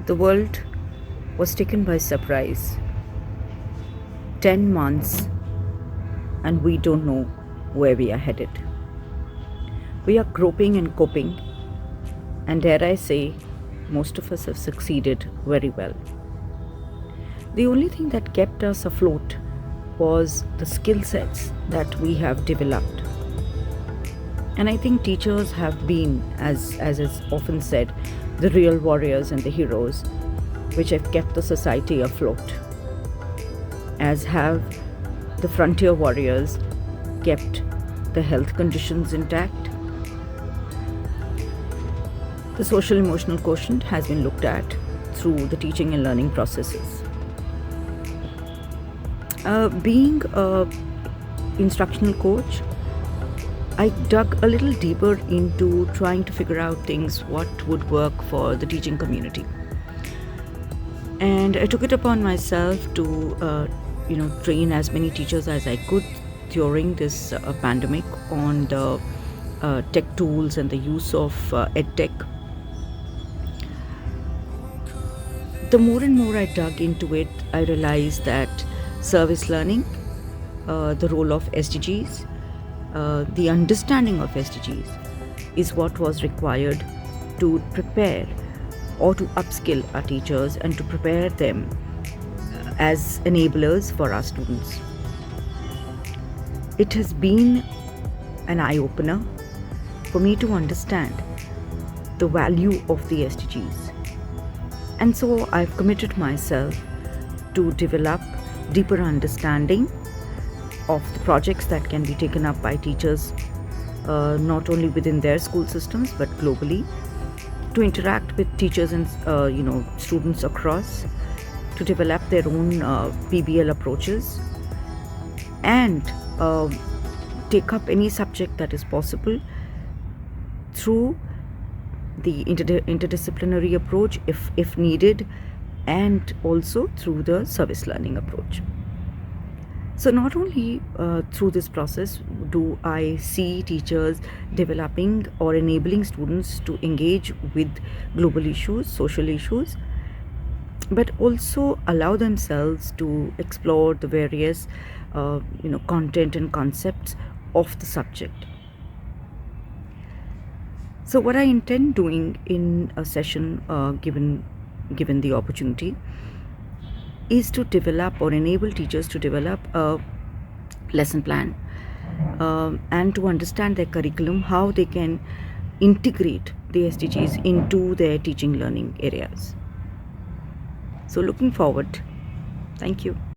The world was taken by surprise. 10 months, and we don't know where we are headed. We are groping and coping, and dare I say, most of us have succeeded very well. The only thing that kept us afloat was the skill sets that we have developed. And I think teachers have been, as is often said, the real warriors and the heroes which have kept the society afloat, as have the frontier warriors kept the health conditions intact. The social emotional quotient has been looked at through the teaching and learning processes. Being an instructional coach, I dug a little deeper into trying to figure out things what would work for the teaching community. And I took it upon myself to train as many teachers as I could during this pandemic on the tech tools and the use of edtech. The more and more I dug into it, I realized that service learning, the role of SDGs, the understanding of SDGs is what was required to prepare or to upskill our teachers and to prepare them as enablers for our students. It has been an eye-opener for me to understand the value of the SDGs. And so I've committed myself to develop deeper understanding of the projects that can be taken up by teachers, not only within their school systems but globally, to interact with teachers and students across, to develop their own PBL approaches, and take up any subject that is possible through the interdisciplinary approach if needed, and also through the service learning approach. So not only through this process do I see teachers developing or enabling students to engage with global issues, social issues, but also allow themselves to explore the various content and concepts of the subject. So what I intend doing in a session, given the opportunity, is to develop or enable teachers to develop a lesson plan and to understand their curriculum, how they can integrate the SDGs into their teaching learning areas. So looking forward. Thank you.